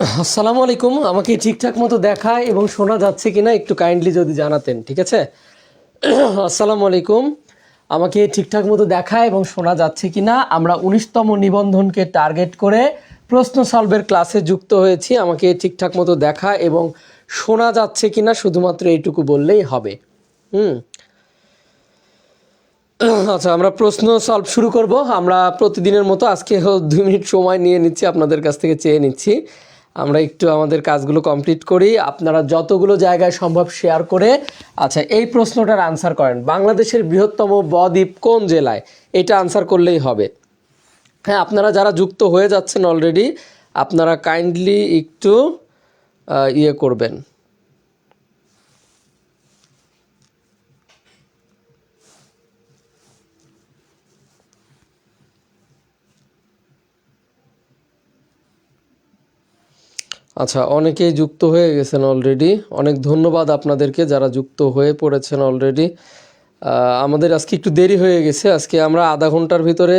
আসসালামু আলাইকুম। আমাকে ঠিকঠাক মতো দেখায় এবং শোনা যাচ্ছে কিনা একটু কাইন্ডলি যদি জানাতেন, ঠিক আছে? আসসালামু আলাইকুম। আমাকে ঠিকঠাক মতো দেখায় এবং শোনা যাচ্ছে কিনা। আমরা 19তম নিবন্ধনকে টার্গেট করে প্রশ্ন সলভের ক্লাসে যুক্ত হয়েছি। আমাকে ঠিকঠাক মতো দেখা এবং শোনা যাচ্ছে কিনা শুধুমাত্র এইটুকু বললেই হবে। আচ্ছা, আমরা প্রশ্ন সলভ শুরু করব। আমরা প্রতিদিনের মতো আজকে 2 মিনিট সময় নিয়ে নিচ্ছি, আপনাদের কাছ থেকে চেয়ে নিচ্ছি। আমরা একটু আমাদের কাজগুলো কমপ্লিট করি, আপনারা যতগুলো জায়গায় সম্ভব শেয়ার করে। আচ্ছা, এই প্রশ্নটার আনসার করেন, বাংলাদেশের বৃহত্তম বদ্বীপ কোন জেলায়? এটা আনসার করলেই হবে। হ্যাঁ, আপনারা যারা যুক্ত হয়ে যাচ্ছেন অলরেডি, আপনারা কাইন্ডলি একটু ইয়ে করবেন। আচ্ছা, অনেকেই যুক্ত হয়ে গেছেন অলরেডি। অনেক ধন্যবাদ আপনাদেরকে যারা যুক্ত হয়ে পড়েছেন অলরেডি। আমাদের আজকে একটু দেরি হয়ে গেছে। আজকে আমরা আধা ঘন্টার ভিতরে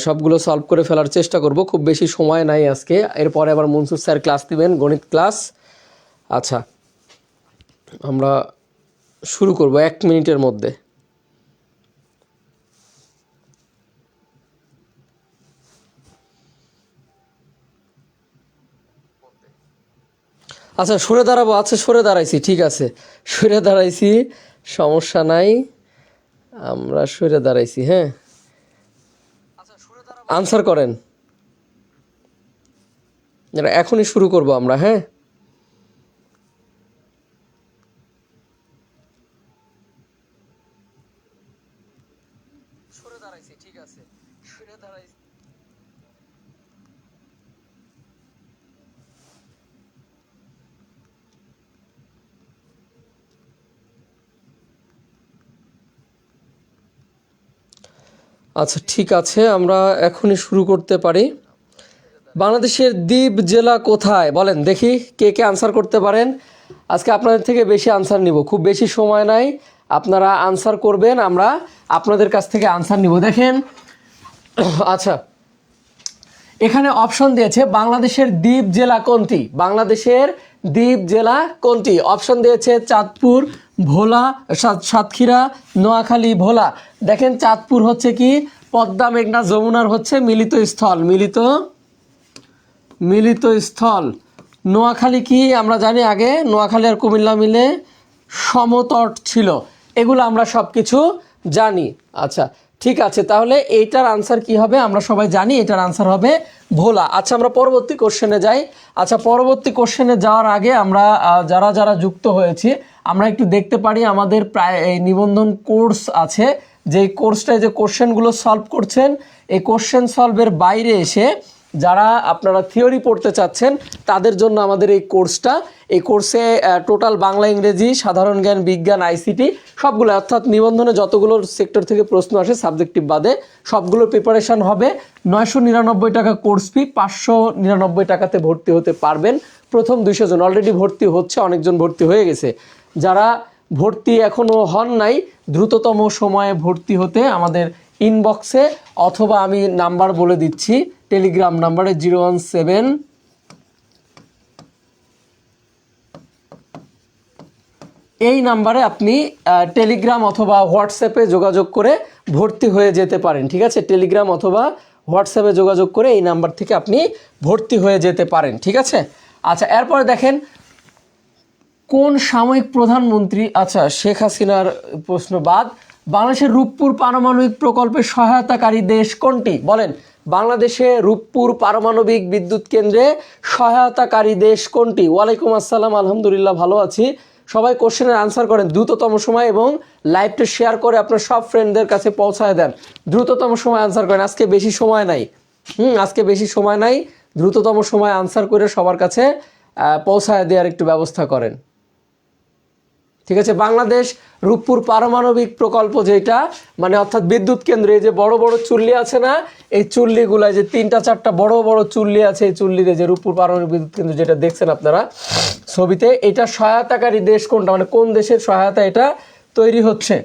সবগুলো সলভ করে ফেলার চেষ্টা করব। খুব বেশি সময় নাই আজকে। এরপরে আবার মনসুর স্যার ক্লাস দিবেন, গণিত ক্লাস। আচ্ছা, আমরা শুরু করব 1 মিনিটের মধ্যে। আচ্ছা, সরে দাঁড়াবো। আচ্ছা, সরে দাঁড়াইছি, ঠিক আছে, সরে দাঁড়াইছি, সমস্যা নাই। আমরা সরে দাঁড়াইছি। হ্যাঁ, আনসার করেন। এখনই শুরু করব আমরা। হ্যাঁ, সরে দাঁড়াইছি, ঠিক আছে, সরে দাঁড়াইছি। আচ্ছা, ঠিক আছে, আমরা এখনই শুরু করতে পারি। বাংলাদেশের দ্বীপ জেলা কোথায় বলেন দেখি, কে কে আনসার করতে পারেন? আজকে আপনাদের থেকে বেশি আনসার নিব, খুব বেশি সময় নাই, আপনারা আনসার করবেন, আমরা আপনাদের কাছ থেকে আনসার নিব। দেখেন, আচ্ছা, এখানে অপশন দিয়েছে বাংলাদেশের দ্বীপ জেলা কোনটি? বাংলাদেশের দ্বীপ জেলা কোনটি? অপশন দিয়েছে চাঁদপুর, ভোলা, সাতক্ষীরা, নোয়াখালী, ভোলা। দেখেন, চাঁদপুর হচ্ছে কি পদ্মা মেঘনা যমুনার হচ্ছে মিলিত স্থল, মিলিত স্থল। নোয়াখালী কি আমরা জানি, আগে নোয়াখালী আর কুমিল্লা মিলে সমতট ছিল। এগুলো আমরা সব কিছু জানি। আচ্ছা, ঠিক আছে, তাহলে এইটার আনসার কি হবে আমরা সবাই জানি, এটার আনসার হবে ভোলা। আচ্ছা, আমরা পরবর্তী কোশ্চেনে যাই। আচ্ছা, পরবর্তী কোশ্চেনে যাওয়ার আগে আমরা যারা যারা যুক্ত হয়েছি, আমরা একটু দেখতে পারি আমাদের প্রায় এই নিবন্ধন কোর্স আছে, যে কোর্সটায় যে কোশ্চেনগুলো সলভ করছেন, এই কোশ্চেন সলভের বাইরে এসে যারা আপনারা থিওরি পড়তে চাচ্ছেন তাদের জন্য আমাদের এই কোর্সটা। এই কোর্সে টোটাল বাংলা, ইংরেজি, সাধারণ জ্ঞান, বিজ্ঞান, আইসিটি সবগুলো, অর্থাৎ নিবন্ধনে যতগুলো সেক্টর থেকে প্রশ্ন আসে সাবজেক্টিভ বাদে সবগুলো প্রিপারেশান হবে। 999 টাকা কোর্স ফি, 599 টাকাতে ভর্তি হতে পারবেন। প্রথম 200 জন অলরেডি ভর্তি হচ্ছে, অনেকজন ভর্তি হয়ে গেছে। যারা ভর্তি এখনও হন নাই, দ্রুততম সময়ে ভর্তি হতে আমাদের ইনবক্সে, অথবা আমি নাম্বার বলে দিচ্ছি, টেলিগ্রাম নাম্বারে 017, এই নাম্বারে আপনি টেলিগ্রাম অথবা হোয়াটসঅ্যাপে যোগাযোগ করে ভর্তি হয়ে যেতে পারেন। ঠিক আছে, টেলিগ্রাম অথবা হোয়াটসঅ্যাপে যোগাযোগ করে এই নাম্বার থেকে আপনি ভর্তি হয়ে যেতে পারেন। ঠিক আছে। আচ্ছা, এরপরে দেখেন, কোন সাময়িক প্রধানমন্ত্রী, আচ্ছা শেখ হাসিনার প্রশ্ন বাদ, বাংলাদেশের রূপপুর পারমাণবিক প্রকল্পে সহায়তাকারী দেশ কোনটি? বলেন, বাংলাদেশে রূপপুর পারমাণবিক বিদ্যুৎ কেন্দ্রে সহায়তাকারী দেশ কোনটি? ওয়ালাইকুম আসসালাম, আলহামদুলিল্লাহ ভালো আছি। সবাই কোশ্চেনের আনসার করেন দ্রুততম সময় এবং লাইভটা শেয়ার করে আপনার সব ফ্রেন্ডদের কাছে পৌঁছায় দেন। দ্রুততম সময় আনসার করেন, আজকে বেশি সময় নাই। আজকে বেশি সময় নাই, দ্রুততম সময় আনসার করে সবার কাছে পৌঁছায় দেওয়ার একটু ব্যবস্থা করেন। ঠিক আছে, বাংলাদেশ রূপপুর পারমাণবিক প্রকল্প যেটা, মানে অর্থাৎ বিদ্যুৎ কেন্দ্র, এই যে বড় বড় চুল্লি আছে না, এই চুল্লিগুলা যে 3-4টা বড় বড় চুল্লি আছে, এই চুল্লিতে যে রূপপুর পারমাণবিক বিদ্যুৎ কেন্দ্র যেটা দেখছেন আপনারা ছবিতে, এটা সহায়তাকারী দেশ কোনটা, মানে কোন দেশের সহায়তা এটা তৈরি হচ্ছে?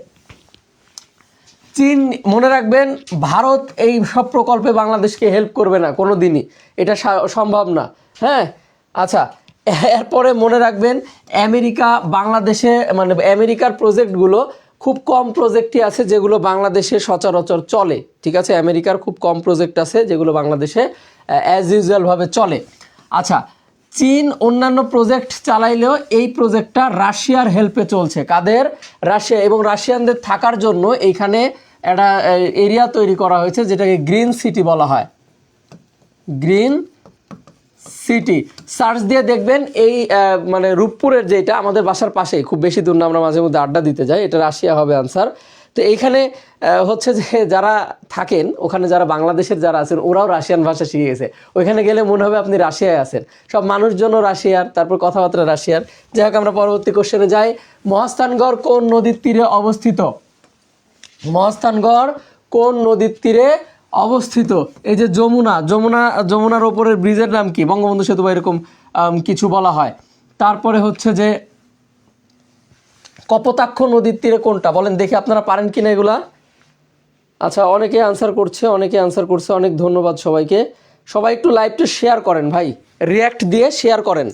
চীন। মনে রাখবেন, ভারত এই সব প্রকল্পে বাংলাদেশকে হেল্প করবে না কোনো দিনই, এটা সম্ভব না। হ্যাঁ, আচ্ছা, এরপরে মনে রাখবেন আমেরিকা বাংলাদেশে মানে আমেরিকার প্রজেক্টগুলো খুব কম প্রজেক্টই আছে যেগুলো বাংলাদেশে সচরাচর চলে, ঠিক আছে? আমেরিকার খুব কম প্রজেক্ট আছে যেগুলো বাংলাদেশে অ্যাজ ইউজুয়ালভাবে চলে। আচ্ছা, চীন অন্যান্য প্রজেক্ট চালাইলেও এই প্রজেক্টটা রাশিয়ার হেল্পে চলছে। কাদের? রাশিয়া। এবং রাশিয়ানদের থাকার জন্য এইখানে একটা এরিয়া তৈরি করা হয়েছে যেটাকে গ্রিন সিটি বলা হয়। গ্রিন সিটি সার্চ দিয়ে দেখবেন এই মানে রূপপুরের যেটা আমাদের বাসার পাশেই, খুব বেশি দূর না, আমরা মাঝে মধ্যে আড্ডা দিতে যাই, এটা রাশিয়া হবে আনসার। তো এইখানে হচ্ছে যে যারা থাকেন ওখানে, যারা বাংলাদেশের যারা আছেন ওরাও রাশিয়ান ভাষা শিখে গেছে। ওইখানে গেলে মনে হবে আপনি রাশিয়ায় আছেন, সব মানুষজনও রাশিয়ার, তারপর কথাবার্তা রাশিয়ার। যাই হোক, আমরা পরবর্তী কোশ্চেনে যাই। মহাস্থানগড় কোন নদীর তীরে অবস্থিত? মহাস্থানগড় কোন নদীর তীরে অবস্থিত? এই যে যমুনার ওপরের ব্রিজের নাম কি? বঙ্গবন্ধু সেতু বা এরকম কিছু বলা হয়। তারপরে হচ্ছে যে কপোতাক্ষ নদীর তীরে কোনটা? বলেন দেখি আপনারা পারেন কিনা এগুলা। আচ্ছা, অনেকে আনসার করছে, অনেক ধন্যবাদ সবাইকে। সবাই একটু লাইভটা শেয়ার করেন ভাই, রিয়্যাক্ট দিয়ে শেয়ার করেন।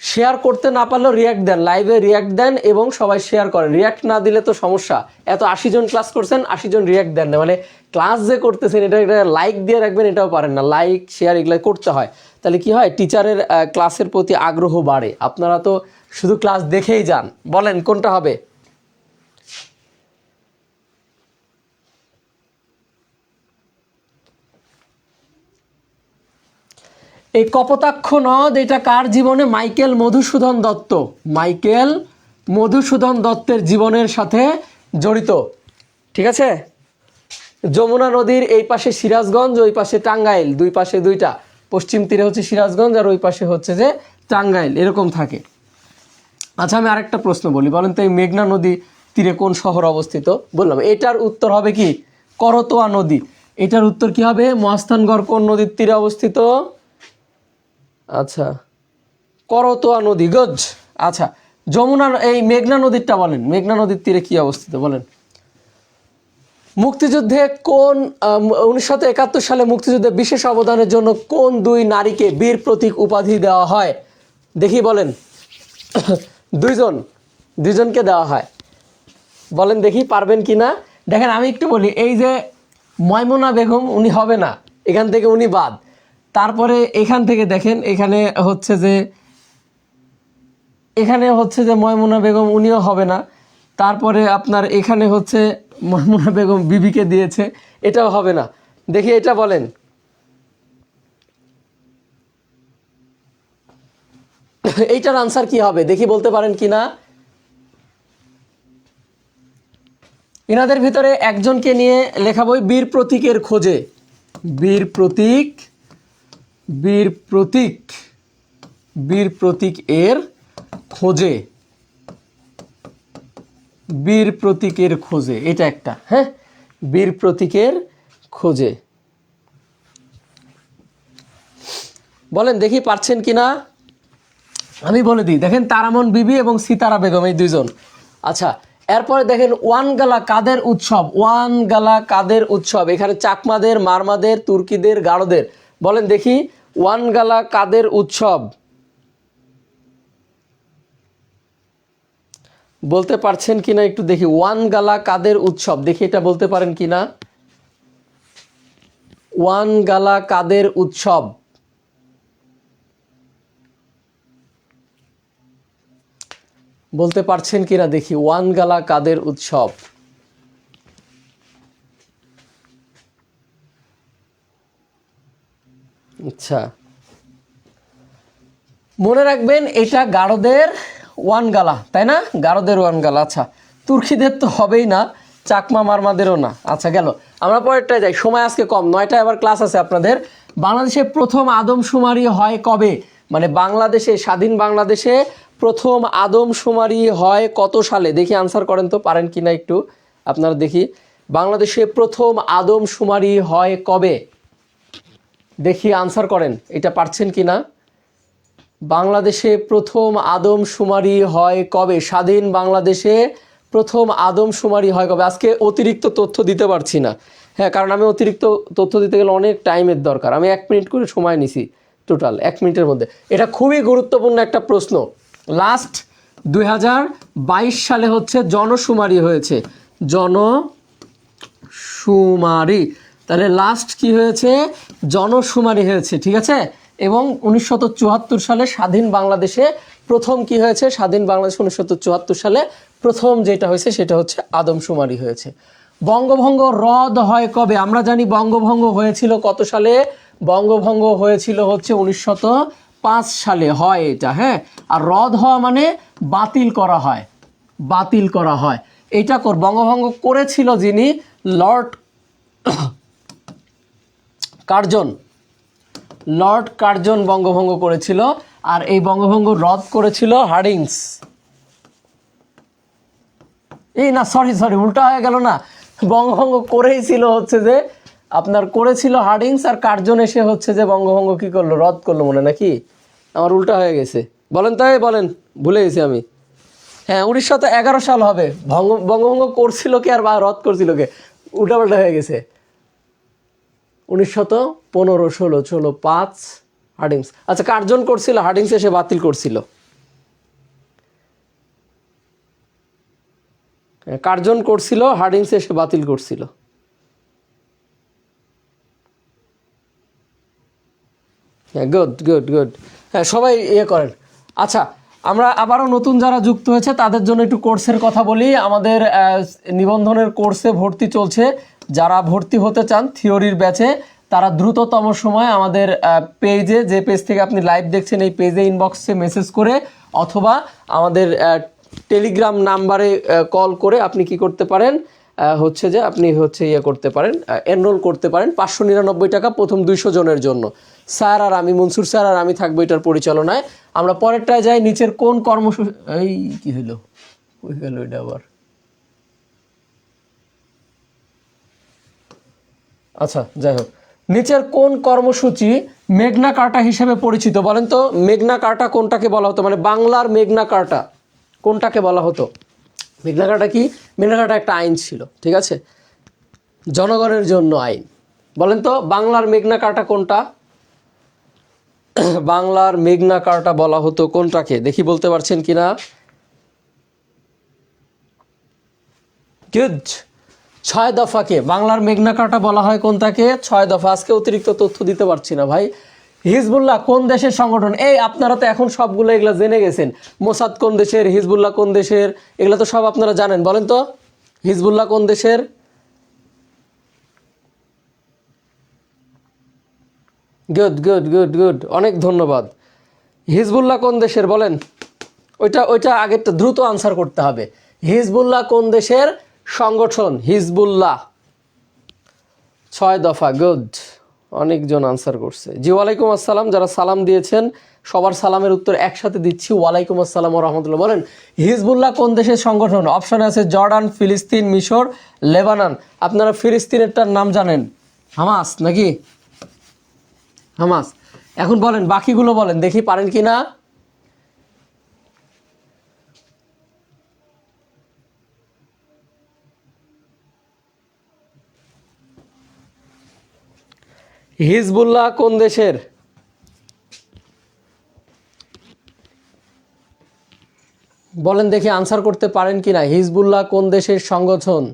শেয়ার করতে না পারলেও রিয়্যাক্ট দেন, লাইভে রিয়্যাক্ট দেন এবং সবাই শেয়ার করেন। রিয়্যাক্ট না দিলে তো সমস্যা। এত 80 জন ক্লাস করছেন, 80 জন রিয়্যাক্ট দেন না, মানে ক্লাস যে করতেছেন এটা লাইক দিয়ে রাখবেন, এটাও পারেন না। লাইক শেয়ার এগুলো করতে হয়, তাহলে কি হয়, টিচারের ক্লাসের প্রতি আগ্রহ বাড়ে। আপনারা তো শুধু ক্লাস দেখেই যান। বলেন কোনটা হবে? এই কপোতাক্ষ নদ এটা কার জীবনে? মাইকেল মধুসূদন দত্ত। মাইকেল মধুসূদন দত্তের জীবনের সাথে জড়িত, ঠিক আছে? যমুনা নদীর এই পাশে সিরাজগঞ্জ, ওই পাশে টাঙ্গাইল, দুই পাশে দুইটা, পশ্চিম তীরে হচ্ছে সিরাজগঞ্জ আর ওই পাশে হচ্ছে যে টাঙ্গাইল, এরকম থাকে। আচ্ছা, আমি আরেকটা প্রশ্ন বলি, বলেন তো এই মেঘনা নদী তীরে কোন শহর অবস্থিত? বললাম এটার উত্তর হবে কি? করতোয়া নদী। এটার উত্তর কি হবে? মহাস্থানগড় কোন নদীর তীরে অবস্থিত? আচ্ছা, করতোয়া নদী, গজ। আচ্ছা, এই মেঘনা নদীরটা বলেন, মেঘনা নদীর তীরে কি অবস্থিত বলেন? মুক্তিযুদ্ধে কোন 1971 সালে মুক্তিযুদ্ধে বিশেষ অবদানের জন্য কোন দুই নারীকে বীর প্রতীক উপাধি দেওয়া হয়? দেখি বলেন। দুইজনকে দেওয়া হয়। বলেন দেখি পারবেন কি না। দেখেন আমি একটু বলি, এই যে ময়মুনা বেগম উনি হবে না, এখান থেকে উনি বাদ। তারপরে এখান থেকে দেখেন, এখানে হচ্ছে যে ময়মুনা বেগম উনিও হবে না। তারপরে আপনার এখানে হচ্ছে ময়মুনা বেগম বিবিকে দিয়েছে, এটাও হবে না। দেখি এটা বলেন। এইটার আনসার কি হবে দেখি, বলতে পারেন কি না? এনাদের ভিতরে একজনকে নিয়ে লেখা বই বীর প্রতীকের খোঁজে। বীর প্রতীক এর খোঁজে। বীর প্রতীকের খোঁজে, এটা একটা। হ্যাঁ, বীর প্রতীকের খোঁজে। বলেন দেখি পারছেন কিনা। আমি বলে দিই, দেখেন তারামন বিবি এবং সিতারা বেগম, এই দুইজন। আচ্ছা, এরপরে দেখেন ওয়ানগালা কাদের উৎসব? ওয়ানগালা কাদের উৎসব? এখানে চাকমাদের, মারমাদের, তুর্কিদের, গারোদের। বলেন দেখি ওয়ানগালা কাদের উৎসব? বলতে পারছেন কিনা একটু দেখি। ওয়ানগালা কাদের উৎসব? দেখি এটা বলতে পারেন কিনা। ওয়ানগালা কাদের উৎসব? বলতে পারছেন কিনা দেখি, ওয়ানগালা কাদের উৎসব? আচ্ছা, মনে রাখবেন এটা গারোদের ওয়ানগালা, তাই না? গারোদের ওয়ানগালা। আচ্ছা, তুর্কিদের তো হবেই না, চাকমা মারমাদেরও না। আচ্ছা, গেল। আমরা পরেরটায় যাই, সময় আজকে কম, 9টায় আবার ক্লাস আছে আপনাদের। বাংলাদেশে প্রথম আদমশুমারি হয় কবে? মানে বাংলাদেশে, স্বাধীন বাংলাদেশে প্রথম আদমশুমারি হয় কত সালে? দেখি আনসার করেন তো, পারেন কিনা একটু আপনারা দেখি। বাংলাদেশে প্রথম আদমশুমারি হয় কবে? দেখি আনসার করেন, এটা পারছেন কিনা। বাংলাদেশে প্রথম আদমশুমারি হয় কবে? স্বাধীন বাংলাদেশে প্রথম আদমশুমারি হয় কবে? আজকে অতিরিক্ত তথ্য দিতে পারছি না, হ্যাঁ, কারণ আমি অতিরিক্ত তথ্য দিতে গেলে অনেক টাইমের দরকার। আমি 1 মিনিট করে সময় নিছি, টোটাল 1 মিনিটের মধ্যে। এটা খুবই গুরুত্বপূর্ণ একটা প্রশ্ন। লাস্ট 2022 সালে হচ্ছে জনশুমারি হয়েছে, জনশুমারি। তাহলে লাস্ট কি হয়েছে? জনশুমারি হয়েছে, ঠিক আছে। এবং 1974 সালে স্বাধীন বাংলাদেশে প্রথম কি হয়েছে? স্বাধীন বাংলাদেশে 1974 সালে প্রথম যেটা হয়েছে সেটা হচ্ছে আদমশুমারি হয়েছে। বঙ্গভঙ্গ রদ হয় কবে? আমরা জানি বঙ্গভঙ্গ হয়েছিল কত সালে? বঙ্গভঙ্গ হয়েছিল হচ্ছে 1905 সালে হয় এটা, হ্যাঁ। আর রদ হওয়া মানে বাতিল করা হয়, বাতিল করা হয়। এটা বঙ্গভঙ্গ করেছিল যিনি, লর্ড কার্জন, লর্ড কার্জন বঙ্গভঙ্গ করেছিল। আর এই বঙ্গভঙ্গ রদ করেছিল হার্ডিংস। এই না, সরি উল্টা হয়ে গেল না, বঙ্গভঙ্গ করেই ছিল হচ্ছে যে আপনার করেছিল হার্ডিংস, আর কার্জন এসে হচ্ছে যে বঙ্গভঙ্গ কি করলো? রদ করলো মনে, নাকি আমার উল্টা হয়ে গেছে? বলেন তাই, বলেন, ভুলে গেছি আমি। হ্যাঁ, 1911 সাল হবে। বঙ্গভঙ্গ করছিল কে আর বা রদ করছিল কে? উল্টাপাল্টা হয়ে গেছে। 1915, 16, 5 হার্ডিংস। আচ্ছা, কার্জন করছিল, হার্ডিংস এসে বাতিল করছিল। কার্জন করছিল, হার্ডিংস এসে বাতিল করছিল। হ্যাঁ, গুড গুড গুড। হ্যাঁ, সবাই ইয়ে করেন। আচ্ছা, আমরা আবারও নতুন যারা যুক্ত হয়েছে তাদের জন্য একটু কোর্সের কথা বলি। আমাদের নিবন্ধনের কোর্সে ভর্তি চলছে। যারা ভর্তি হতে চান থিওরির ব্যাচে, তারা দ্রুততম সময় আমাদের পেজে, যে পেজ থেকে আপনি লাইভ দেখছেন, এই পেজে ইনবক্সে মেসেজ করে অথবা আমাদের টেলিগ্রাম নাম্বারে কল করে আপনি কি করতে পারেন? হচ্ছে যে আপনি হচ্ছে ইয়ে করতে পারেন, এনরোল করতে পারেন। 599 টাকা প্রথম 200 জনের জন্য। স্যার আর আমি, মনসুর স্যার আর আমি থাকবো এটার পরিচালনায়। আমরা পরেরটায় যাই। নিচের কোন কর্মসূচি, এই কি হইলো, হয়ে গেল এটা আবার। আচ্ছা, যাই হোক, নিচের কোন কর্মসূচি মেঘনা কার্টা হিসেবে পরিচিত? বলেন তো, মেঘনা কার্টা কোনটাকে বলা হতো? মানে বাংলার মেঘনা কার্টা কোনটাকে বলা হতো? মেঘনা কার্টা কি? মেঘনা কার্টা একটা আইন ছিল, ঠিক আছে, জনগণের জন্য আইন। বলেন তো বাংলার মেঘনা কার্টা কোনটা? বাংলার মেঘনা কার্টা বলা হতো কোনটাকে? দেখি বলতে পারছেন কিনা। গুড। 6 দফাকে বাংলার মেঘনা কার্টা বলা হয় কোনটাকে? 6 দফা। আজকে অতিরিক্ত তথ্য দিতে পারছি না ভাই। হিজবুল্লাহ কোন দেশের সংগঠন? এই আপনারা তো এখন সবগুলো এগুলা জেনে গেছেন। মোসাদ কোন দেশের, হিজবুল্লাহ কোন দেশের, এগুলা তো সব আপনারা জানেন। বলেন তো হিজবুল্লাহ কোন দেশের? গুড গুড গুড গুড, অনেক ধন্যবাদ। হিজবুল্লাহ কোন দেশের বলেন? ওইটা আগেরটা দ্রুত আনসার করতে হবে। হিজবুল্লাহ কোন দেশের সংগঠন? হিজবুল্লাহ 6 দফা। গুড, অনেকজন আনসার করছে। জি, ওয়ালাইকুম আসসালাম। যারা সালাম দিয়েছেন সবার সালামের উত্তর একসাথে দিচ্ছি। ওয়ালাইকুম আসসালাম ওয়া রাহমাতুল্লাহ। বলেন হিজবুল্লাহ কোন দেশের সংগঠন? অপশানে আছে জর্ডান, ফিলিস্তিন, মিশর, লেবানন। আপনারা ফিলিস্তিনেরটার নাম জানেন, হামাস নাকি? হামাস। এখন বলেন বাকিগুলো বলেন দেখি পারেন কি না। হিজবুল্লাহ কোন দেশের? বলেন দেখি আনসার করতে পারেন কিনা। হিজবুল্লাহ কোন দেশের সংগঠন?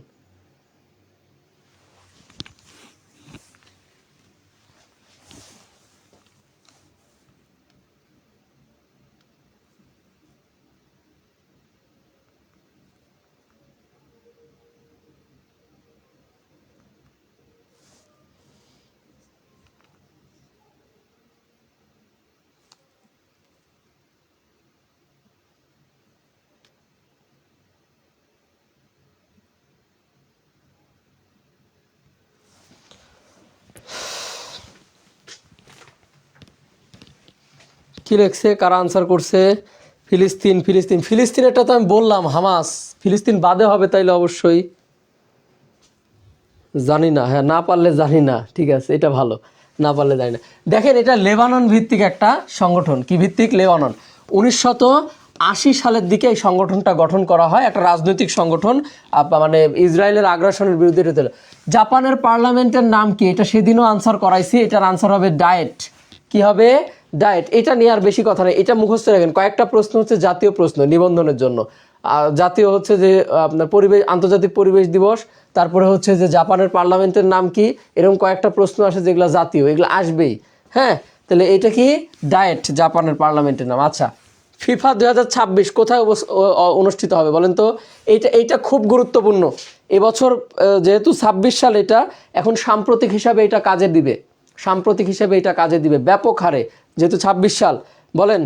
কি লেখছে, কারা আনসার করছে? ফিলিস্তিন। ফিলিস্তিনেরটা তো আমি বললাম হামাস। ফিলিস্তিন বাদে হবে তাইলে অবশ্যই। জানি না, হ্যাঁ, না পারলে জানি না, ঠিক আছে, এটা ভালো, না পারলে জানি না। দেখেন এটা লেবানন ভিত্তিক একটা সংগঠন। কি ভিত্তিক? লেবানন। 1980 সালের দিকে এই সংগঠনটা গঠন করা হয়, একটা রাজনৈতিক সংগঠন, মানে ইসরায়েলের আগ্রাসনের বিরুদ্ধে। জাপানের পার্লামেন্টের নাম কি? এটা সেদিনও আনসার করাইছি। এটার আনসার হবে ডায়েট। কি হবে? ডায়েট, এটা নিয়ে আর বেশি কথা নেই, এটা মুখস্থ রাখেন। কয়েকটা প্রশ্ন হচ্ছে জাতীয় প্রশ্ন নিবন্ধনের জন্য। জাতীয় হচ্ছে যে আপনার পরিবেশ, আন্তর্জাতিক পরিবেশ দিবস, তারপরে হচ্ছে যে জাপানের পার্লামেন্টের নাম কি, এরকম কয়েকটা প্রশ্ন আসে যেগুলো জাতীয়, এগুলো আসবেই। হ্যাঁ, তাহলে এটা কি ডায়েট, জাপানের পার্লামেন্টের নাম। আচ্ছা, ফিফা 2026 কোথায় অনুষ্ঠিত হবে বলেন তো? এইটা খুব গুরুত্বপূর্ণ। এবছর যেহেতু 26 সাল, এটা এখন সাম্প্রতিক হিসাবে এটা কাজে দিবে, সাম্প্রতিক হিসাবে এটা কাজে দিবে ব্যাপক হারে, যেহেতু 26 সাল। বলেন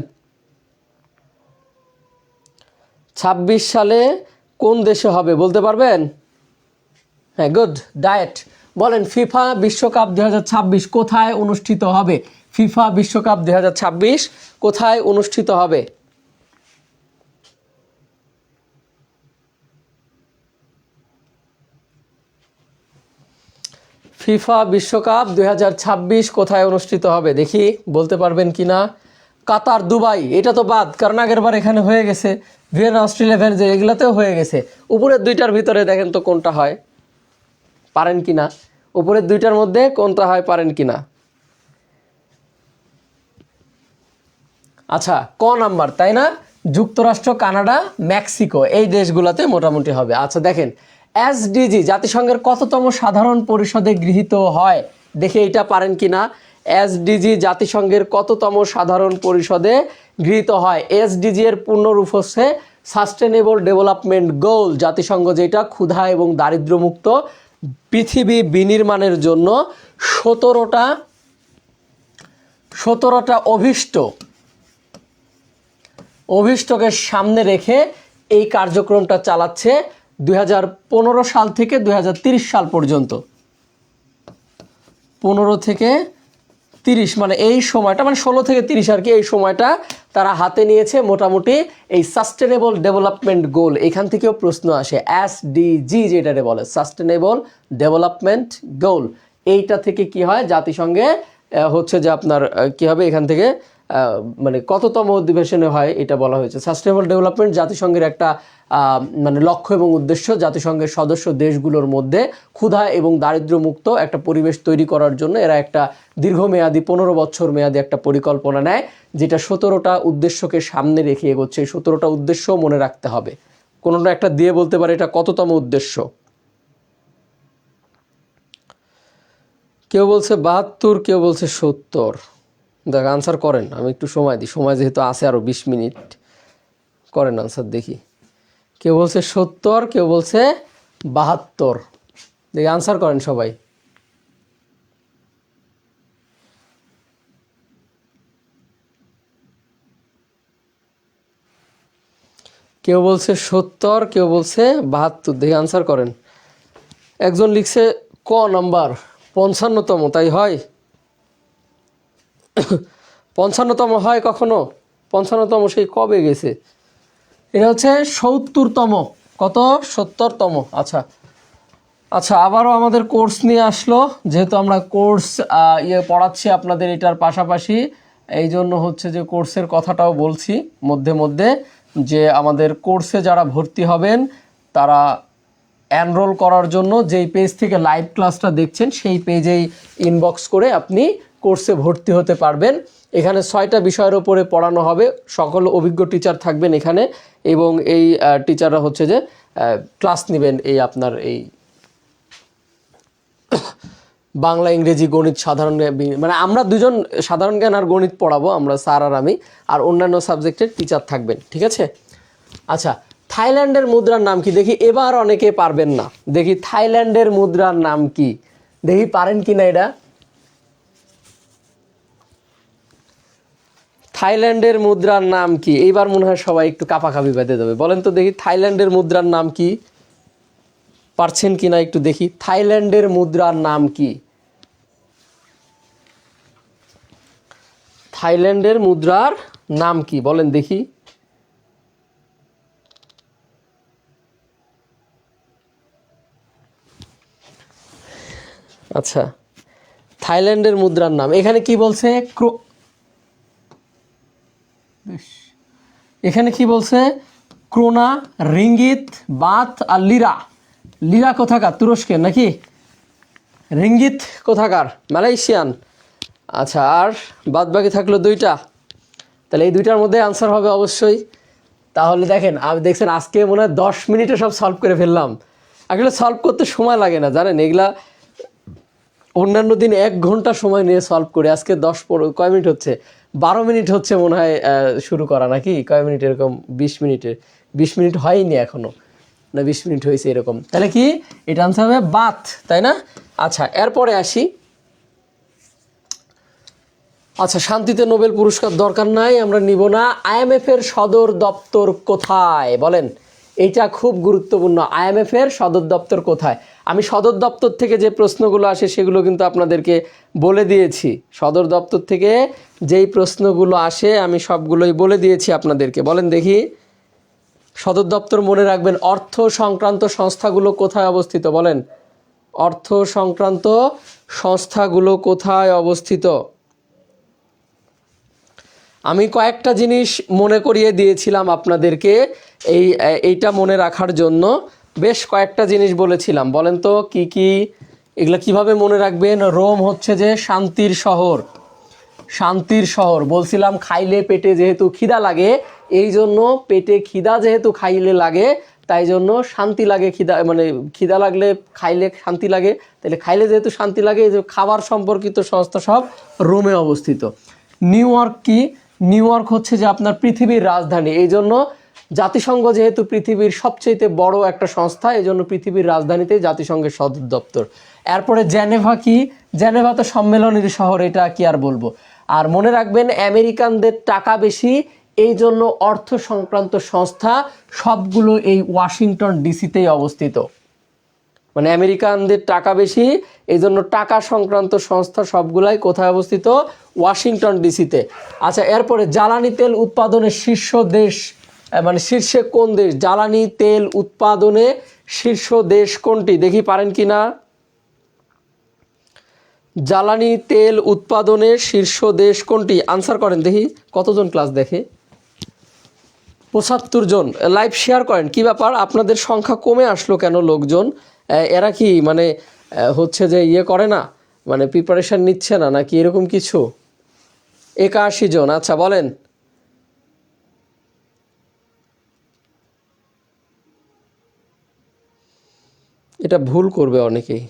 26 সালে কোন দেশে হবে বলতে পারবেন? হ্যাঁ, গুড, ডায়েট। বলেন ফিফা বিশ্বকাপ 2026 কোথায় অনুষ্ঠিত হবে? ফিফা বিশ্বকাপ 2026 কোথায় অনুষ্ঠিত হবে? ফিফা বিশ্বকাপ 2026 কোথায় অনুষ্ঠিত হবে দেখি বলতে পারবেন কি না? কাতার, দুবাই, এটা তো বাদ, কারণ আগের বার এখানে হয়ে গেছে। ভিয়েনা, অস্ট্রেলিয়া, ভেনজে, এগুলাতেও হয়ে গেছে। উপরের দুইটার ভিতরে দেখেন তো কোনটা হয়, পারেন কি না? উপরের দুইটার মধ্যে কোনটা হয়, পারেন কি না? আচ্ছা, ক নাম্বার, তাই না? যুক্তরাষ্ট্র, কানাডা, মেক্সিকো, এই দেশগুলোতে মোটামুটি হবে। আচ্ছা দেখেন, এসডিজি জাতিসংঘের কততম সাধারণ পরিষদে গৃহীত হয়? দেখে এটা পারেন কি না? এসডিজি জাতিসংঘের কততম সাধারণ পরিষদে গৃহীত হয়? এসডিজি এর পূর্ণরূপ হচ্ছে সাস্টেনেবল ডেভেলপমেন্ট গোল। জাতিসংঘ যেটা ক্ষুধা এবং দারিদ্র্যমুক্ত পৃথিবী বিনির্মাণের জন্য 17টা অভিষ্টকে সামনে রেখে এই কার্যক্রমটা চালাচ্ছে 2015 সাল থেকে 2030 সাল পর্যন্ত। 15 থেকে 30 মানে এই সময়টা, মানে 16 থেকে 30 আর কি, এই সময়টা তারা হাতে নিয়েছে মোটামুটি এই সাস্টেনেবল ডেভেলপমেন্ট গোল। এখান থেকেও প্রশ্ন আসে, এসডিজি যেটারে বলে সাস্টেনেবল ডেভেলপমেন্ট গোল, এইটা থেকে কি হয় জাতিসংঘে হচ্ছে যে আপনার কি হবে এখান থেকে মানে কততম অধিবেশনে হয় এটা বলা হয়েছে। সাস্টেনেবল ডেভেলপমেন্ট জাতিসংঘের একটা মানে লক্ষ্য এবং উদ্দেশ্য, জাতিসংঘের সদস্য দেশগুলোর মধ্যে ক্ষুধা এবং দারিদ্র্যমুক্ত একটা পরিবেশ তৈরি করার জন্য এরা একটা দীর্ঘমেয়াদী 15 বছর মেয়াদী একটা পরিকল্পনা নেয়, যেটা 17টা উদ্দেশ্যকে সামনে রেখে এগোচ্ছে। এই 17টা উদ্দেশ্য মনে রাখতে হবে, কোনো একটা দিয়ে বলতে পারে এটা কততম উদ্দেশ্য। কেউ বলছে 72, কেউ বলছে 70। দেখ আনসার করেন, আমি একটু সময় দিই, সময় যেহেতু আছে আরও 20 মিনিট, করেন আনসার দেখি। কেউ বলছে 70, কেউ বলছে 72। দেখি আনসার করেন সবাই। কেউ বলছে 70, কেউ বলছে 72। দেখি আনসার করেন। একজন লিখছে ক নাম্বার 55তম, তাই হয়? 55তম হয় কখনো? 55তম সেই কবে গেছে? এটা হচ্ছে 70তম। কত? 70তম। আচ্ছা আচ্ছা, আবারও আমাদের কোর্স নিয়ে আসলো, যেহেতু আমরা কোর্স পড়াচ্ছি আপনাদের এটার পাশাপাশি, এই জন্য হচ্ছে যে কোর্সের কথাটাও বলছি মধ্যে মধ্যে, যে আমাদের কোর্সে যারা ভর্তি হবেন তারা এনরোল করার জন্য যেই পেজ থেকে লাইভ ক্লাসটা দেখছেন সেই পেজেই ইনবক্স করে আপনি কোর্সে ভর্তি হতে পারবেন। এখানে 6টা বিষয়ের উপরে পড়ানো হবে, সকল অভিজ্ঞ টিচার থাকবেন এখানে, এবং এই টিচাররা হচ্ছে যে ক্লাস নেবেন এই আপনার এই বাংলা, ইংরেজি, গণিত, সাধারণ জ্ঞান, মানে আমরা দুজন সাধারণ জ্ঞান আর গণিত পড়াবো, আমরা স্যার আর আমি, আর অন্যান্য সাবজেক্টের টিচার থাকবেন, ঠিক আছে? আচ্ছা, থাইল্যান্ডের মুদ্রার নাম কি? দেখি এবার অনেকে পারবেন না, দেখি থাইল্যান্ডের মুদ্রার নাম কি, দেখি পারেন কি না এটা। থাইল্যান্ডের মুদ্রার নাম কি? এইবার মনে হয় সবাই একটু কাঁপাকাঁপি বেঁধে দেবে। বলেন তো দেখি থাইল্যান্ডের মুদ্রার নাম কি, পারছেন কি না একটু দেখি। থাইল্যান্ডের মুদ্রার নাম কি? থাইল্যান্ডের মুদ্রার নাম কি বলেন দেখি। আচ্ছা, থাইল্যান্ডের মুদ্রার নাম এখানে কি বলছে? এখানে কি বলছে? ক্রোনা, রিঙ্গিত, বাত আর লিরা। লিরা কোথাকার? তুরস্কের নাকি? রিঙ্গিত কোথাকার? মালয়েশিয়ান। আচ্ছা, আর বাদ বাকি থাকলো দুইটা, তাহলে এই দুইটার মধ্যে আনসার হবে অবশ্যই। তাহলে দেখেন দেখছেন আজকে মনে হয় 10 মিনিটে সব সলভ করে ফেললাম। আসলে সলভ করতে সময় লাগে না জানেন, এগুলা অন্যান্য দিন 1 ঘন্টা সময় নিয়ে সলভ করে, আজকে কয় মিনিট হচ্ছে, 12 মিনিট হচ্ছে মনে হয় শুরু করা, নাকি কয় মিনিট এরকম, 20 মিনিট হয়নি এখনো, না 20 মিনিট হয়েছে এরকম। তাহলে কি এটা আনসার হবে বাত, তাই না? আচ্ছা, এরপরে আসি। আচ্ছা, শান্তিতে নোবেল পুরস্কার দরকার নাই, আমরা নিব না। IMF এর সদর দপ্তর কোথায় বলেন? এইটা খুব গুরুত্বপূর্ণ। IMF এর সদর দপ্তর কোথায়? আমি সদর দপ্তর থেকে যে প্রশ্নগুলো আসে সেগুলো কিন্তু আপনাদেরকে বলে দিয়েছি। সদর দপ্তর থেকে যেই প্রশ্নগুলো আসে আমি সবগুলোই বলে দিয়েছি আপনাদেরকে। বলেন দেখি, সদর দপ্তর মনে রাখবেন। অর্থ সংক্রান্ত সংস্থাগুলো কোথায় অবস্থিত বলেন? অর্থ সংক্রান্ত সংস্থাগুলো কোথায় অবস্থিত? আমি কয়েকটা জিনিস মনে করিয়ে দিয়েছিলাম আপনাদেরকে, এইটা মনে রাখার জন্য বেশ কয়েকটা জিনিস বলেছিলাম। বলেন তো কি কি, এগুলো কিভাবে মনে রাখবেন? রোম হচ্ছে যে শান্তির শহর, শান্তির শহর বলছিলাম। খাইলে পেটে যেহেতু খিদা লাগে, এই জন্য পেটে খিদা যেহেতু খাইলে লাগে, তাই জন্য শান্তি লাগে। খিদা মানে খিদা লাগলে খাইলে শান্তি লাগে, তাহলে খাইলে যেহেতু শান্তি লাগে, এই যে খাবার সম্পর্কিত সংস্থা সব রোমে অবস্থিত। নিউ ইয়র্ক কি? নিউ ইয়র্ক হচ্ছে যে আপনার পৃথিবীর রাজধানী, এই জন্য জাতিসংঘ যেহেতু পৃথিবীর সবচেয়ে বড় একটা সংস্থা, এই জন্য পৃথিবীর রাজধানীতেই জাতিসংঘের সদর দপ্তর। এরপরে জেনেভা কি? জেনেভা তো সম্মেলনের শহর, এটা কি আর বলবো। আর মনে রাখবেন আমেরিকানদের টাকা বেশি, এই জন্য অর্থ সংক্রান্ত সংস্থা সবগুলো এই ওয়াশিংটন ডিসিতেই অবস্থিত। মানে আমেরিকানদের টাকা বেশি, এই জন্য টাকা সংক্রান্ত সংস্থা সবগুলাই কোথায় অবস্থিত? ওয়াশিংটন ডিসিতে। আচ্ছা, এরপরে জ্বালানি তেল উৎপাদনের শীর্ষ দেশ, মানে শীর্ষে কোন দেশ? জ্বালানি তেল উৎপাদনে শীর্ষ দেশ কোনটি? দেখি পারেন কি না। জ্বালানি তেল উৎপাদনের শীর্ষ দেশ কোনটি? আনসার করেন দেখি। কতজন ক্লাস দেখে? 75 জন। লাইভ শেয়ার করেন। কি ব্যাপার, আপনাদের সংখ্যা কমে আসলো কেন লোকজন? এরা কি মানে হচ্ছে যে ইয়ে করে না, মানে প্রিপারেশন নিচ্ছে না নাকি এরকম কিছু? 81 জন। আচ্ছা বলেন। এটা ভুল করবে অনেকেই।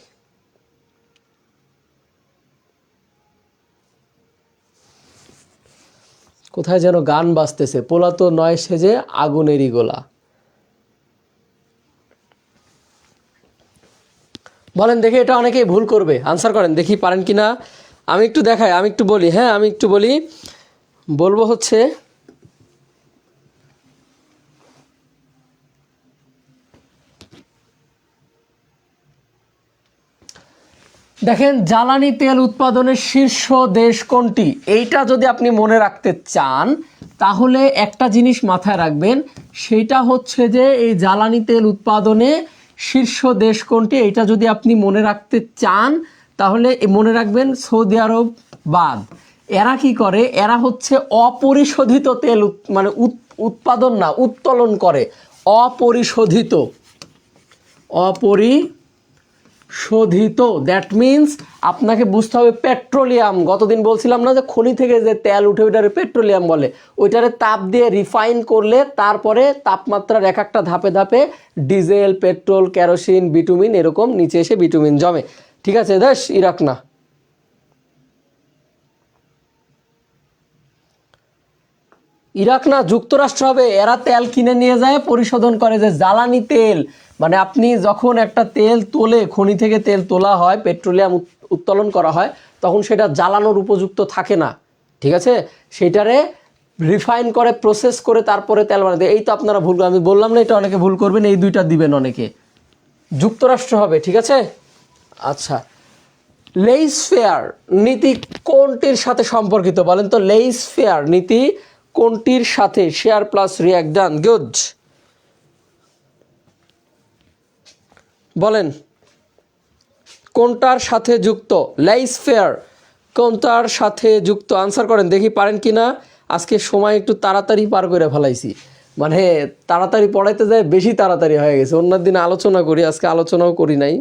কোথায় যেন গান বাজতেছে, পোলা তো নয় সেজে আগুনেরই গোলা। বলেন দেখি, এটা অনেকেই ভুল করবে, আনসার করেন দেখি পারেন কি না। আমি একটু দেখাই, আমি একটু বলি। হ্যাঁ, আমি একটু বলি, বলবো হচ্ছে দেখেন, জ্বালানি তেল উৎপাদনের শীর্ষ দেশ কোনটি? এইটা যদি আপনি মনে রাখতে চান তাহলে একটা জিনিস মাথায় রাখবেন, সেটা হচ্ছে যে এই জ্বালানি তেল উৎপাদনে শীর্ষ দেশ কোনটি, এইটা যদি আপনি মনে রাখতে চান তাহলে মনে রাখবেন সৌদি আরব বাদ। এরা কি করে? এরা হচ্ছে অপরিশোধিত তেল মানে উৎপাদন না, উত্তোলন করে। অপরিশোধিত, শোধিত, দ্যাট মিন্স আপনাকে বুঝতে হবে পেট্রোলিয়াম। গতদিন বলছিলাম না যে খনি থেকে যে তেল উঠে ওইটারে পেট্রোলিয়াম বলে, ওইটারে তাপ দিয়ে রিফাইন করলে তারপরে তাপমাত্রার এক একটা ধাপে ধাপে ডিজেল, পেট্রোল, কেরোসিন, বিটুমিন এরকম নিচে এসে বিটুমিন জমে। ঠিক আছে, দেশ ইরাক না। ইরাক না, যুক্তরাষ্ট্র হবে। এরা তেল কিনে নিয়ে যায়, পরিশোধন করে। যে জ্বালানি তেল মানে আপনি যখন একটা তেল তোলে, খনি থেকে তেল তোলা হয়, পেট্রোলিয়াম উত্তোলন করা হয়, তখন সেটা জ্বালানোর উপযুক্ত থাকে না। ঠিক আছে, সেটারে রিফাইন করে, প্রসেস করে তারপরে তেল বানাতে। এই তো আপনারা ভুল, আমি বললাম না এটা অনেকে ভুল করবেন, এই দুইটা দিবেন অনেকে। যুক্তরাষ্ট্র হবে। ঠিক আছে। আচ্ছা, লেইস ফেয়ার নীতি কোনটির সাথে সম্পর্কিত বলেন তো? লেইস ফেয়ার নীতি কোনটির সাথে? শেয়ার প্লাস রিয়াক্ট, ডান, গুড। বলেন কোনটার সাথে যুক্ত? লেইস ফেয়ার কোনটার সাথে যুক্ত? আনসার করেন দেখি পারেন কি না। আজকে সময় একটু তাড়াতাড়ি পার করে ফেলাইছি, মানে তাড়াতাড়ি পড়াইতে যায়, বেশি তাড়াতাড়ি হয়ে গেছে। অন্য দিন আলোচনা করি, আজকে আলোচনাও করি নাই।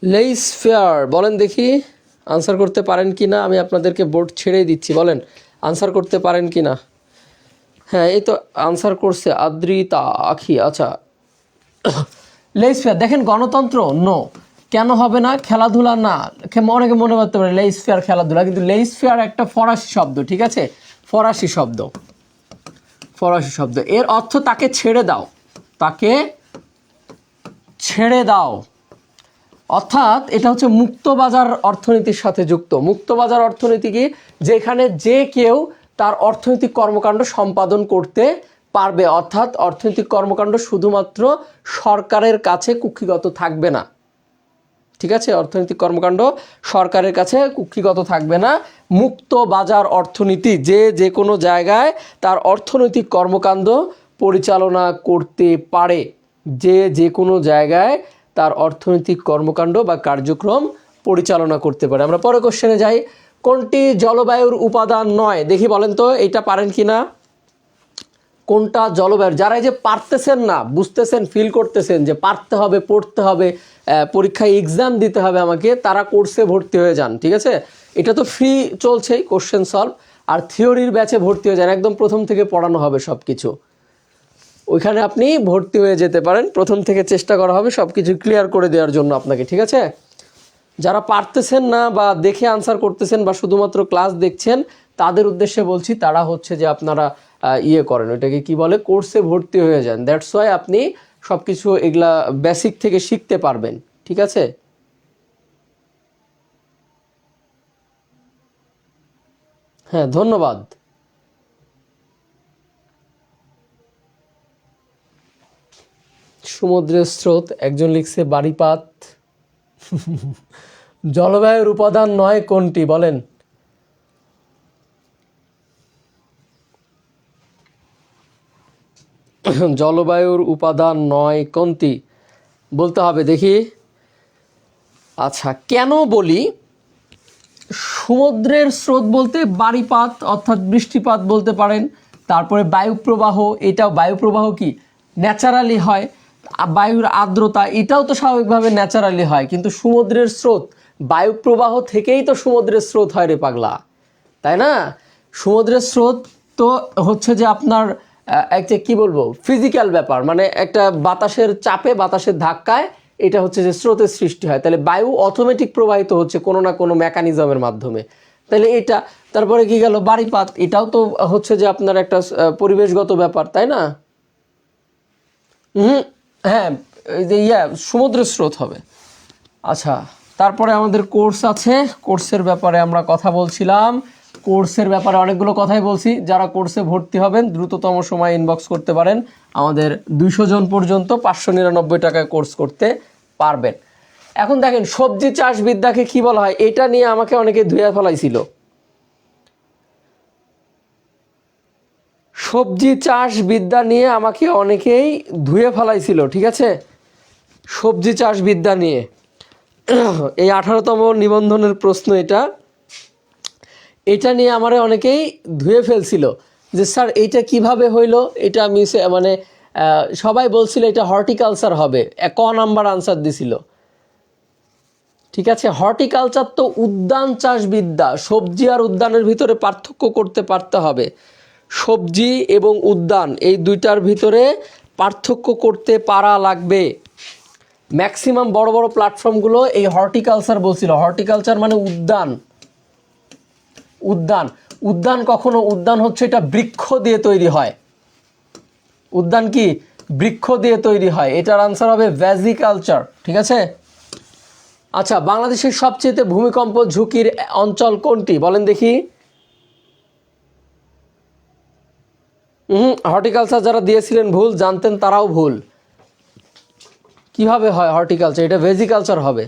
লেইস ফেয়ার বলেন দেখি, আনসার করতে পারেন কি না? আমি আপনাদেরকে বোর্ড ছেড়েই দিচ্ছি, বলেন আনসার করতে পারেন কি না। হ্যাঁ এই তো আনসার করছে আদ্রিতা আখি। আচ্ছা লেইস ফেয়ার, দেখেন গণতন্ত্র নো, কেন হবে না? খেলাধুলা না, অনেকে মনে করতে পারে লেইস ফেয়ার খেলাধুলা, কিন্তু লেইস ফেয়ার একটা ফরাসি শব্দ, ঠিক আছে, ফরাসি শব্দ, ফরাসি শব্দ, এর অর্থ তাকে ছেড়ে দাও, তাকে ছেড়ে দাও, অর্থাৎ এটা হচ্ছে মুক্তবাজার অর্থনীতির সাথে যুক্ত। মুক্তবাজার অর্থনীতি কি? যেখানে যে কেউ তার অর্থনৈতিক কর্মকাণ্ড সম্পাদন করতে পারবে, অর্থাৎ অর্থনৈতিক কর্মকাণ্ড শুধুমাত্র সরকারের কাছে কুক্ষিগত থাকবে না, ঠিক আছে, অর্থনৈতিক কর্মকাণ্ড সরকারের কাছে কুক্ষিগত থাকবে না। মুক্ত বাজার অর্থনীতি, যে যে কোনো জায়গায় তার অর্থনৈতিক কর্মকাণ্ড পরিচালনা করতে পারে, যে যে কোনো জায়গায় তার অর্থনৈতিক কর্মকাণ্ড বা কার্যক্রম পরিচালনা করতে পারে। আমরা পরে কোশ্চেনে যাই। কোনটি জলবায়ুর উপাদান নয়? দেখি বলেন তো, এটা পারেন কি না? কোনটা জলবায়ুর? যারা এই যে পারতেছেন না, বুঝতেছেন, ফিল করতেছেন যে পারতে হবে, পড়তে হবে, পরীক্ষায় এক্সাম দিতে হবে আমাকে, তারা কোর্সে ভর্তি হয়ে যান, ঠিক আছে? এটা তো ফ্রি চলছেই, কোশ্চেন সলভ, আর থিওরির ব্যাচে ভর্তি হয়ে যান, একদম প্রথম থেকে পড়ানো হবে সব কিছু, ওইখানে আপনি ভর্তি হয়ে যেতে পারেন। প্রথম থেকে চেষ্টা করা হবে সব কিছু ক্লিয়ার করে দেওয়ার জন্য আপনাকে, ঠিক আছে? যারা পারতেছেন না বা দেখে আনসার করতেছেন বা শুধুমাত্র ক্লাস দেখছেন, তাদের উদ্দেশ্যে বলছি, তারা হচ্ছে যে আপনারা ইয়ে করেন, ওইটাকে কি বলে, কোর্সে ভর্তি হয়ে যান। দ্যাটস ওয়াই আপনি সব কিছু এগুলা বেসিক থেকে শিখতে পারবেন, ঠিক আছে? হ্যাঁ ধন্যবাদ। সমুদ্রের স্রোত, একজন লিখছে বাড়িপাত। জলবায়ুর উপাদান নয় কোনটি বলেন? জলবায়ুর উপাদান নয় কোনটি বলতে হবে দেখি। আচ্ছা কেন বলি, সমুদ্রের স্রোত বলতে বাড়িপাত অর্থাৎ বৃষ্টিপাত বলতে পারেন, তারপরে বায়ুপ্রবাহ, এটাও বায়ুপ্রবাহ কি ন্যাচারালি হয়, বায়ুর আর্দ্রতা এটাও তো স্বাভাবিকভাবে ন্যাচারালি হয়, কিন্তু সমুদ্রের স্রোত বায়ুপ্রবাহ থেকেই তো সমুদ্রের স্রোত হয় রে পাগলা, তাই না? সমুদ্রের স্রোত তো হচ্ছে যে আপনার একটা কি বলবো ফিজিক্যাল ব্যাপার, মানে একটা বাতাসের চাপে, বাতাসের ধাক্কায় এটা হচ্ছে যে স্রোতের সৃষ্টি হয়, তাহলে বায়ু অটোমেটিক প্রবাহিত হচ্ছে কোনো না কোনো মেকানিজমের মাধ্যমে, তাহলে এটা। তারপরে কি গেল বাড়িপাত, এটাও তো হচ্ছে যে আপনার একটা পরিবেশগত ব্যাপার, তাই না? হুম, হ্যাঁ, এই যে সমুদ্রের স্রোত হবে। আচ্ছা তারপরে আমাদের কোর্স আছে, কোর্সের ব্যাপারে আমরা কথা বলছিলাম, কোর্সের ব্যাপারে অনেকগুলো কথাই বলছি। যারা কোর্সে ভর্তি হবেন দ্রুততম সময় ইনবক্স করতে পারেন, আমাদের 200 জন পর্যন্ত 599 টাকায় কোর্স করতে পারবেন। এখন দেখেন সবজি চাষ বিদ্যাকে কি বলা হয়, এটা নিয়ে আমাকে অনেকে ধুয়ে ফেলাইছিল। সবজি চাষ বিদ্যা নিয়ে আমাকে অনেকেই ধুয়ে ফেলাইছিল, ঠিক আছে? সবজি চাষ বিদ্যা নিয়ে এই 18তম নিবন্ধনের প্রশ্ন এটা, এটা নিয়ে আমার অনেকেই ধুয়ে ফেলছিল যে স্যার এইটা কিভাবে হইলো, এটা আমি মানে সবাই বলছিল এটা হর্টিকালচার হবে, ক নাম্বার আনসার দিছিল, ঠিক আছে? হর্টিকালচার তো উদ্যান চাষবিদ্যা, সবজি আর উদ্যানের ভিতরে পার্থক্য করতে পারতে হবে, সবজি এবং উদ্যান এই দুইটার ভিতরে পার্থক্য করতে পারা লাগবে। ম্যাক্সিমাম বড় বড় প্ল্যাটফর্মগুলো এই হর্টিকালচার বলছিল, হর্টিকালচার মানে উদ্যান, উদ্যান, উদ্যান কখনো, উদ্যান হচ্ছে এটা বৃক্ষ দিয়ে তৈরি হয়, উদ্যান কি বৃক্ষ দিয়ে তৈরি হয়, এটার আনসার হবে ভেজিকালচার, ঠিক আছে? আচ্ছা বাংলাদেশের সবচেয়ে ভূমিকম্প ঝুঁকির অঞ্চল কোনটি বলেন দেখি? হর্টিকালচার যারা দিয়েছিলেন ভুল, জানতেন তারাও ভুল। কিভাবে হয় হর্টিকালচার, এটা ভেজিকালচার হবে।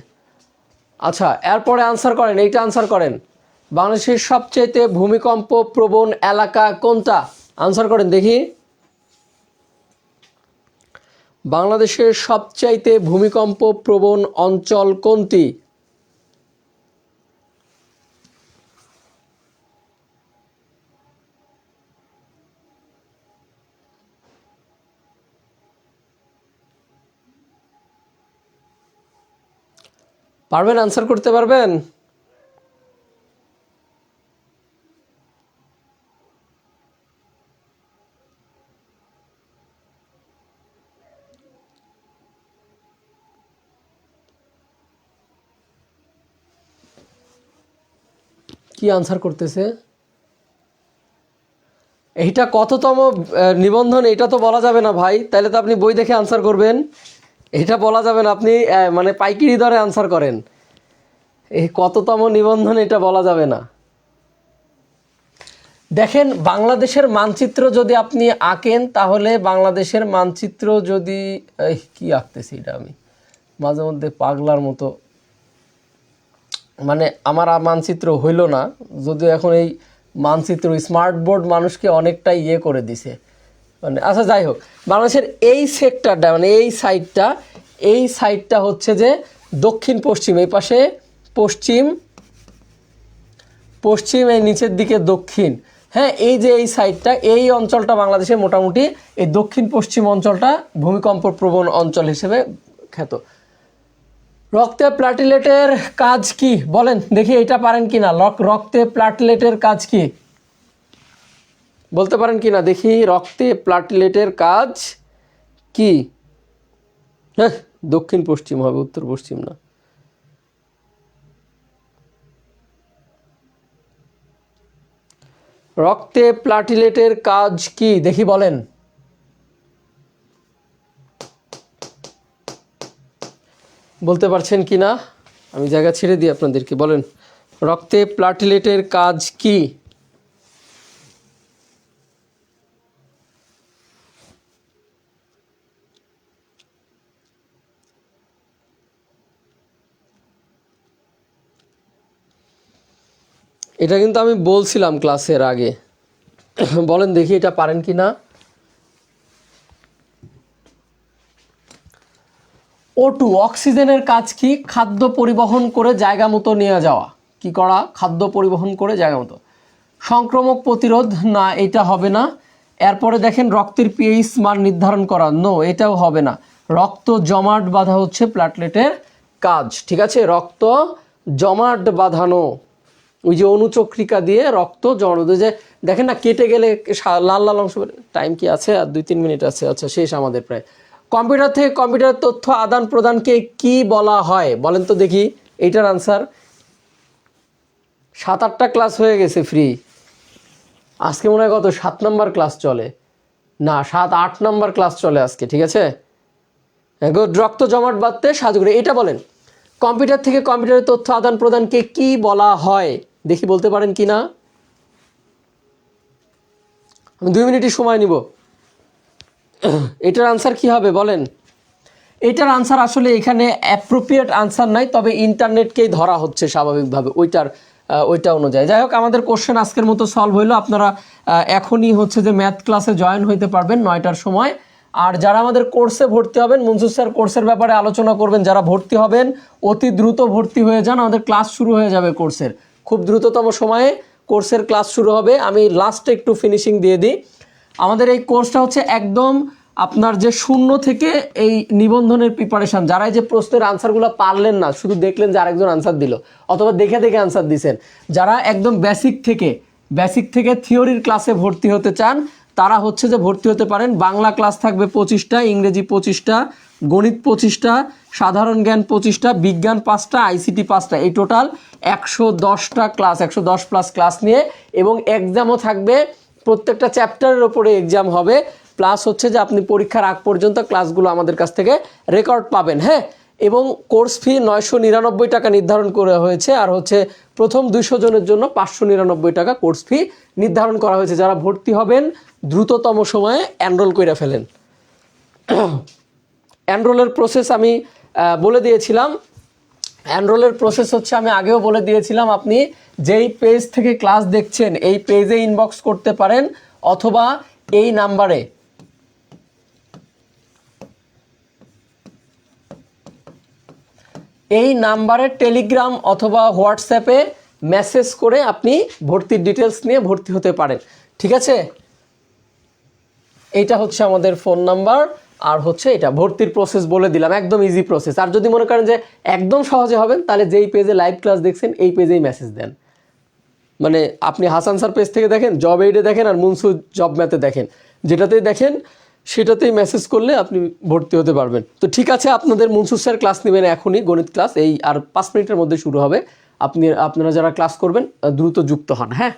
আচ্ছা এরপরে আনসার করেন, এইটা আনসার করেন, বাংলাদেশের সবচেয়ে ভূমিকম্প প্রবণ এলাকা কোনটা? আনসার করেন দেখি। বাংলাদেশের সবচাইতে ভূমিকম্প প্রবণ অঞ্চল কোনটি? পারবেন? আনসার করতে পারবেন? কি আনসার করতেছে? এইটা কততম নিবন্ধন এটা তো বলা যাবে না ভাই, তাহলে তো আপনি বই দেখে আনসার করবেন, এটা বলা যাবে না। আপনি মানে পাইকারি দরে আনসার করেন, এই কততম নিবন্ধন এটা বলা যাবে না। দেখেন, বাংলাদেশের মানচিত্র যদি আপনি আঁকেন, তাহলে বাংলাদেশের মানচিত্র যদি কি আঁকতেছি এটা আমি মাঝে মধ্যে পাগলার মতো, মানে আমার মানচিত্র হইল না, যদিও এখন এই মানচিত্র স্মার্ট বোর্ড মানুষকে অনেকটা ইয়ে করে দিছে, মানে আচ্ছা যাই হোক, বাংলাদেশের এই সেক্টরটা মানে এই সাইডটা হচ্ছে যে দক্ষিণ পশ্চিম, এই পাশে পশ্চিম, এই নিচের দিকে দক্ষিণ। হ্যাঁ, এই যে এই সাইডটা, এই অঞ্চলটা বাংলাদেশে মোটামুটি এই দক্ষিণ পশ্চিম অঞ্চলটা ভূমিকম্প প্রবণ অঞ্চল হিসেবে খ্যাত। রক্তে প্লাটিলেটের কাজ কি বলেন দেখি, এটা পারেন কি না? রক্তে প্লাটিলেটের কাজ কি বলতে পারেন কি না দেখি? রক্তে প্লাটিলেটের কাজ কি? হ্যাঁ, দক্ষিণ পশ্চিম হবে, উত্তর পশ্চিম না। রক্তে প্লাটিলেটের কাজ কি দেখি বলেন। বলতে পারছেন কি না? আমি জায়গা ছেড়ে দিই আপনাদেরকে, বলেন রক্তে প্লাটিলেটের কাজ কি? এটা কিন্তু আমি বলছিলাম ক্লাসের আগে, বলেন দেখি এটা পারেন কি না। O2 অক্সিজেনের কাজ কি? খাদ্য পরিবহন করে জায়গা মতো নিয়ে যাওয়া। কি করা? খাদ্য পরিবহন করে জায়গা মতো। সংক্রমক প্রতিরোধ না, এটা হবে না। এরপরে দেখেন রক্তের পিএইচ মান নির্ধারণ করা, নো এটাও হবে না। রক্ত জমাট বাঁধা হচ্ছে প্লাটলেটের কাজ, ঠিক আছে? রক্ত জমাট বাঁধানো, ওই যে অনুচক্রিকা দিয়ে রক্ত জমাট, যে দেখেন না কেটে গেলে লাল লাল অংশ। টাইম কি আছে? আর 2-3 মিনিট আছে। আচ্ছা, শেষ আমাদের প্রায়। কম্পিউটার থেকে কম্পিউটার তথ্য আদান প্রদানকে কি বলা হয় বলেন তো দেখি। এইটার আনসার 7-8টা ক্লাস হয়ে গেছে ফ্রি, আজকে মনে হয় কত 7 নম্বর ক্লাস চলে, না 7-8 নম্বর ক্লাস চলে আজকে, ঠিক আছে? রক্ত জমাট বাঁধতে সাহায্য করে, এটা বলেন। কম্পিউটার থেকে কম্পিউটারের তথ্য আদান প্রদানকে কি বলা হয় দেখি, বলতে পারেন কি না? আমি 2 মিনিটই সময় নিব। এটার আনসার কি হবে বলেন? এটার আনসার আসলে এখানে অ্যাপ্রোপ্রিয়েট আনসার নাই, তবে ইন্টারনেটকেই ধরা হচ্ছে স্বাভাবিকভাবে ওইটা অনুযায়ী। যাই হোক, আমাদের কোশ্চেন আজকের মতো সলভ হইলো। আপনারা এখনই হচ্ছে যে ম্যাথ ক্লাসে জয়েন হইতে পারবেন 9টার সময়। আর যারা আমাদের কোর্সে ভর্তি হবেন, মনসুর স্যার কোর্সের ব্যাপারে আলোচনা করবেন। যারা ভর্তি হবেন অতি দ্রুত ভর্তি হয়ে যান, আমাদের ক্লাস শুরু হয়ে যাবে কোর্সের খুব দ্রুততম সময়ে। কোর্সের ক্লাস শুরু হবে। আমি লাস্টে একটু ফিনিশিং দিয়ে দিই। আমাদের এই কোর্সটা হচ্ছে একদম আপনার যে 0 থেকে এই নিবন্ধনের প্রিপারেশন, যারা এই যে প্রশ্নের আনসারগুলো পারলেন না, শুধু দেখলেন যে আরেকজন আনসার দিল অথবা দেখে দেখে আনসার দিচ্ছেন, যারা একদম বেসিক থেকে থিওরির ক্লাসে ভর্তি হতে চান, তারা হচ্ছে যে ভর্তি হতে পারেন। বাংলা ক্লাস থাকবে 25টা, ইংরেজি 25টা, গণিত 25টা, সাধারণ জ্ঞান 25টা, বিজ্ঞান 5টা, আইসিটি 5টা, এই টোটাল 110টা ক্লাস, 110+ ক্লাস নিয়ে। এবং এক্সামও থাকবে, প্রত্যেকটা চ্যাপ্টারের ওপরে এক্সাম হবে, প্লাস হচ্ছে যে আপনি পরীক্ষার আগ পর্যন্ত ক্লাসগুলো আমাদের কাছ থেকে রেকর্ড পাবেন। হ্যাঁ, এবং কোর্স ফি 999 টাকা নির্ধারণ করা হয়েছে। আর হচ্ছে প্রথম 200 জনের জন্য 599 টাকা কোর্স ফি নির্ধারণ করা হয়েছে। যারা ভর্তি হবেন দ্রুততম সময়ে এনরোল করে ফেলেন। এনরোলের প্রসেস আমি বলে দিয়েছিলাম। এনরোলের প্রসেস হচ্ছে, আমি আগেও বলে দিয়েছিলাম, আপনি যেই পেজ থেকে ক্লাস দেখছেন এই পেজে ইনবক্স করতে পারেন, অথবা এই নাম্বারে টেলিগ্রাম অথবা হোয়াটসঅ্যাপে মেসেজ করে আপনি ভর্তির ডিটেলস নিয়ে ভর্তি হতে পারেন, ঠিক আছে? এইটা হচ্ছে আমাদের ফোন নাম্বার। আর হচ্ছে এটা ভর্তির প্রসেস বলে দিলাম, একদম ইজি প্রসেস। আর যদি মনে করেন যে একদম সহজে হবেন, তাহলে যেই পেজে লাইভ ক্লাস দেখছেন এই পেজেই মেসেজ দেন। মানে আপনি হাসান স্যার পেজ থেকে দেখেন, জব এইডে দেখেন, আর মুনসুর জব ম্যাথে দেখেন, যেটাতেই দেখেন সেটাতেই মেসেজ করলে আপনি ভর্তি হতে পারবেন। তো ঠিক আছে, আপনাদের মুনসুর স্যার ক্লাস নেবেন এখনই, গণিত ক্লাস এই আর 5 মিনিটের মধ্যে শুরু হবে। আপনারা যারা ক্লাস করবেন দ্রুত যুক্ত হন। হ্যাঁ।